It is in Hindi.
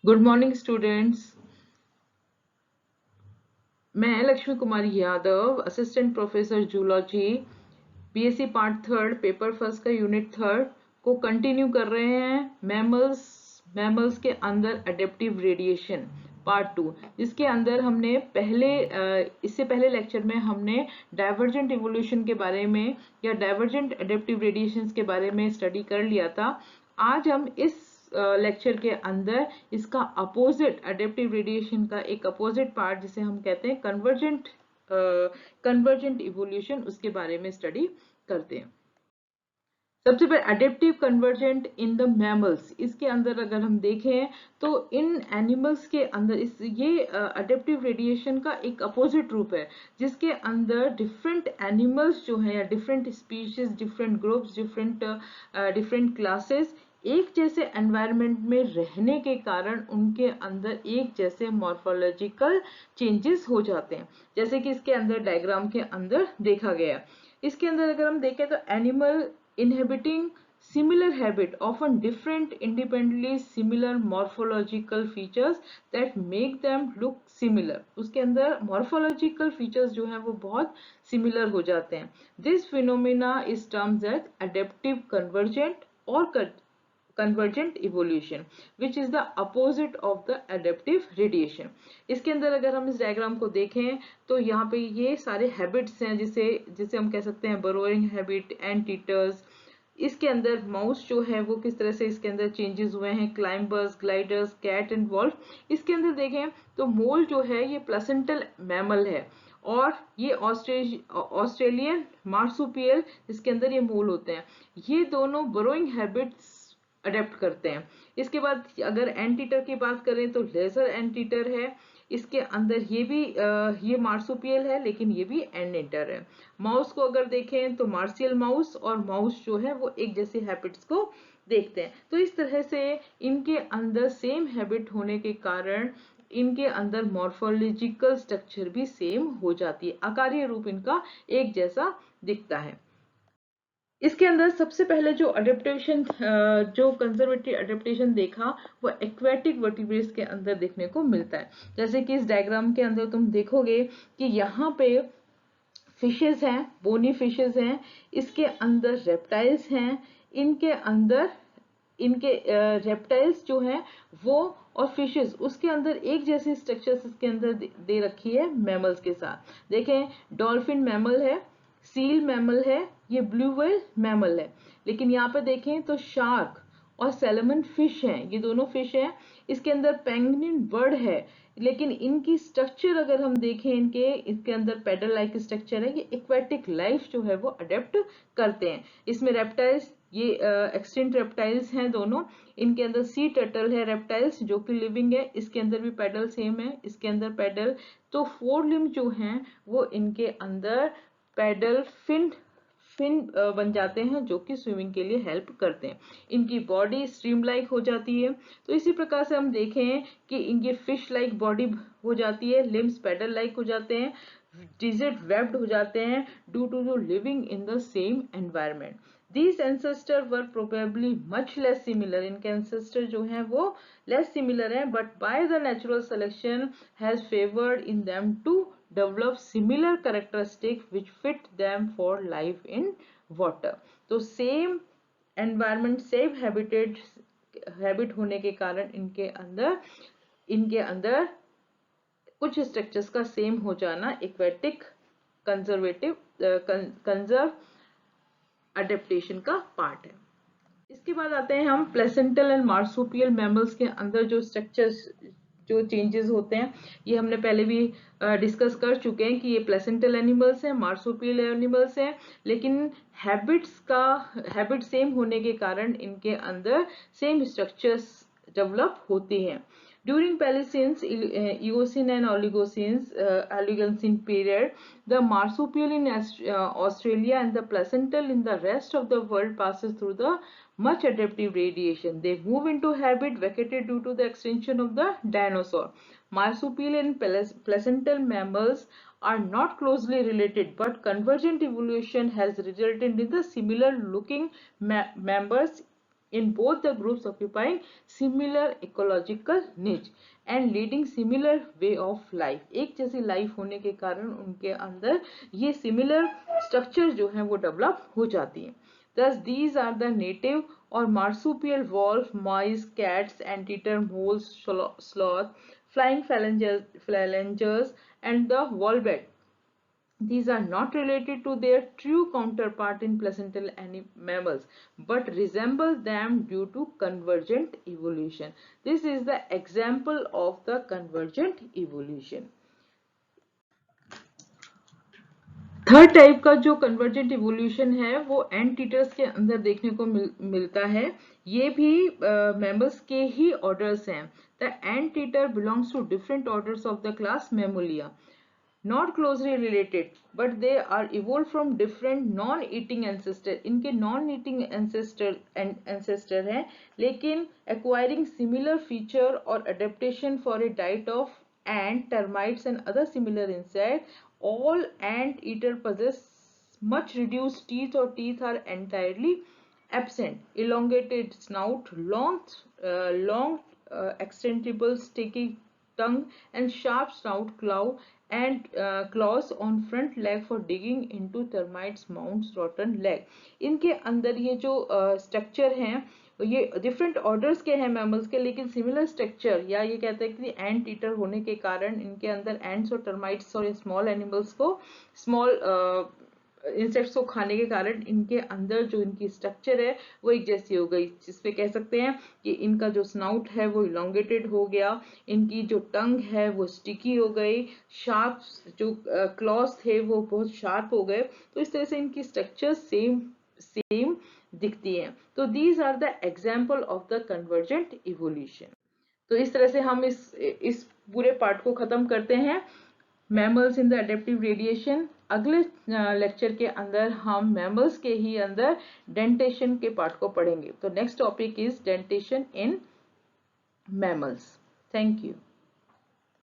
Good morning students. मैं Lakshmi Kumari Yadav, assistant professor zoology, BSc part third, paper first का यूनिट थर्ड को कंटिन्यू कर रहे हैं। मैमल्स के अंदर अडेप्टिव रेडिएशन पार्ट टू, जिसके अंदर हमने इससे पहले लेक्चर में हमने डाइवर्जेंट इवोल्यूशन के बारे में या डाइवर्जेंट अडेप्टिव रेडिएशंस के बारे में स्टडी कर लिया था। आज हम इस लेक्चर के अंदर इसका अपोजिट, अडेप्टिव रेडिएशन का एक अपोजिट पार्ट जिसे हम कहते हैं कन्वर्जेंट इवोल्यूशन, उसके बारे में स्टडी करते हैं। सबसे पहले adaptive convergent in the mammals, इसके अंदर अगर हम देखें तो इन एनिमल्स के अंदर ये अडेप्टिव रेडिएशन का एक अपोजिट रूप है, जिसके अंदर डिफरेंट एनिमल्स जो हैं या different species, different groups, different classes एक जैसे एनवायरनमेंट में रहने के कारण उनके अंदर एक जैसे मॉर्फोलॉजिकल चेंजेस हो जाते हैं, जैसे कि इसके अंदर डायग्राम के अंदर देखा गया। इसके अंदर अगर हम देखें तो animal inhabiting similar habit, often different independently similar morphological features that make them look similar। उसके अंदर morphological features जो हैं वो बहुत similar हो जाते हैं। This phenomena is termed as adaptive convergent or convergent evolution, which is the opposite of the adaptive radiation। इसके अंदर अगर हम इस डायग्राम को देखें तो यहाँ पे ये सारे हैबिट्स हैं, जिसे जिसे हम कह सकते हैं बरोइंग हैबिट, एंट ईटर्स। इसके अंदर माउस जो है वो किस तरह से इसके अंदर चेंजेस हुए हैं, climbers, gliders, cat and wolf. इसके अंदर देखें तो मोल जो है ये प्लेसेंटल मैमल है, और ये ऑस्ट्रेलियन मार्सुपियल, जिसके अंदर ये मोल होते हैं, ये दोनों बरोइंग हैबिट्स अडेप्ट करते हैं। इसके बाद अगर एंटीटर की बात करें तो लेजर एंटीटर है, इसके अंदर ये मार्सुपियल है, लेकिन ये भी एंटीटर है। माउस को अगर देखें तो मार्शियल माउस और माउस जो है वो एक जैसे हैबिट्स को देखते हैं। तो इस तरह से इनके अंदर सेम हैबिट होने के कारण इनके अंदर मॉर्फोलॉजिकल स्ट्रक्चर भी सेम हो जाती है, आकारीय रूप इनका एक जैसा दिखता है। इसके अंदर सबसे पहले जो अडेप्टेशन, जो कंजर्वेटिव अडेप्टेशन देखा वो एक्वेटिक वर्टिब्रेट्स के अंदर देखने को मिलता है। जैसे कि इस डायग्राम के अंदर तुम देखोगे कि यहाँ पे फिशेस हैं, बोनी फिशेस हैं, इसके अंदर रेप्टाइल्स हैं, इनके अंदर इनके रेप्टाइल्स जो हैं वो और फिशेस, उसके अंदर एक जैसी स्ट्रक्चर्स इसके अंदर दे रखी है मैमल्स के साथ। देखें, डॉल्फिन मैमल है, सील मैमल है, ये ब्लू व्हेल मैमल है। लेकिन यहाँ पे देखें तो शार्क और सैलमन फिश हैं, ये दोनों फिश हैं। इसके अंदर पेंगुइन बर्ड है, लेकिन इनकी स्ट्रक्चर अगर हम देखें, इसके अंदर पेडल लाइक स्ट्रक्चर है। ये एक्वेटिक लाइफ जो है वो अडेप्ट करते हैं। इसमें रेप्टाइल्स, ये एक्सटिंक्ट रेप्टाइल्स हैं दोनों। इनके अंदर सी टर्टल है रेप्टाइल्स जो कि लिविंग है, इसके अंदर भी पेडल सेम है, इसके अंदर पेडल। तो फोर लिम्ब जो हैं वो इनके अंदर पेडल फिन फिन बन जाते हैं, जो कि स्विमिंग के लिए हेल्प करते हैं। इनकी बॉडी स्ट्रीम लाइक हो जाती है। तो इसी प्रकार से हम देखें कि इनकी फिश लाइक बॉडी हो जाती है, लिम्स पेडल लाइक हो जाते हैं, डिजिट वेब्ड हो जाते हैं, due to living in the same environment. These ancestors were probably much less similar। इनके ancestor जो हैं वो less similar हैं, but by the natural selection has favored in them to develop similar characteristics which fit them for life in water। तो same environment, same habit होने के कारण इनके अंदर कुछ स्ट्रक्चर्स का सेम हो जाना एक्वेटिक कंजर्व अडेप्टेशन का पार्ट है। इसके बाद आते हैं हम प्लेसेंटल एंड मार्सुपियल मैमल्स के अंदर जो स्ट्रक्चर्स, जो चेंजेस होते हैं, ये हमने पहले भी डिस्कस कर चुके हैं कि ये प्लेसेंटल एनिमल्स हैं, मार्सुपियल एनिमल्स हैं, लेकिन हैबिट सेम होने के कारण इनके अंदर सेम स्ट्रक्चर्स डेवलप होती हैं। During Paleocene, Eocene and Oligocene period, the marsupial in Australia and the placental in the rest of the world passes through the much adaptive radiation. They move into habit vacated due to the extinction of the dinosaur. Marsupial and placental mammals are not closely related, but convergent evolution has resulted in the similar looking members in both the groups occupying similar ecological niche and leading similar way of life. एक जैसी लाइफ होने के कारण उनके अंदर ये similar structure जो है वो develop हो जाती है. Thus these are the native or marsupial wolf, mice, cats, anteater, moles, sloth, flying phalangers and the wombat. These are not related to their true counterpart in placental mammals, but resemble them due to convergent evolution. This is the example of the convergent evolution. Third type का जो कन्वर्जेंट इवोल्यूशन है वो एंट ईटर्स के अंदर देखने को मिलता है. ये भी मैमल्स के ही ऑर्डर्स हैं. The ant eater belongs to different orders of the class mammalia, not closely related, but they are evolved from different non-eating ancestor. इनके non-eating ancestor हैं, लेकिन acquiring similar feature or adaptation for a diet of ant, termites and other similar insects. All ant eater possess much reduced teeth or teeth are entirely absent. Elongated snout, long extendable sticky tongue and sharp snout and claws on front leg for digging into termites mounds rotten leg. इनके अंदर ये जो स्ट्रक्चर हैं ये डिफरेंट ऑर्डर्स के हैं मैमल्स के, लेकिन सिमिलर स्ट्रक्चर, या ये कहते हैं कि एंट ईटर होने के कारण इनके अंदर एंट्स और टर्माइट्स और स्मॉल एनिमल्स को स्मॉल इंसेक्ट्स को खाने के कारण इनके अंदर जो इनकी स्ट्रक्चर है वो एक जैसी हो गई, जिसपे कह सकते हैं कि इनका जो स्नाउट है वो इलोंगेटेड हो गया, इनकी जो टंग है वो स्टिकी हो गई, शार्प जो क्लॉज थे वो बहुत शार्प हो गए. तो इस तरह से इनकी स्ट्रक्चर सेम दिखती है. तो these are the example of the convergent evolution. तो इस तरह से हम इस पूरे पार्ट को खत्म करते हैं, mammals in the adaptive radiation. अगले लेक्चर के अंदर हम मैमल्स के ही अंदर डेंटेशन के पार्ट को पढ़ेंगे. तो next topic is dentition in mammals. Thank you.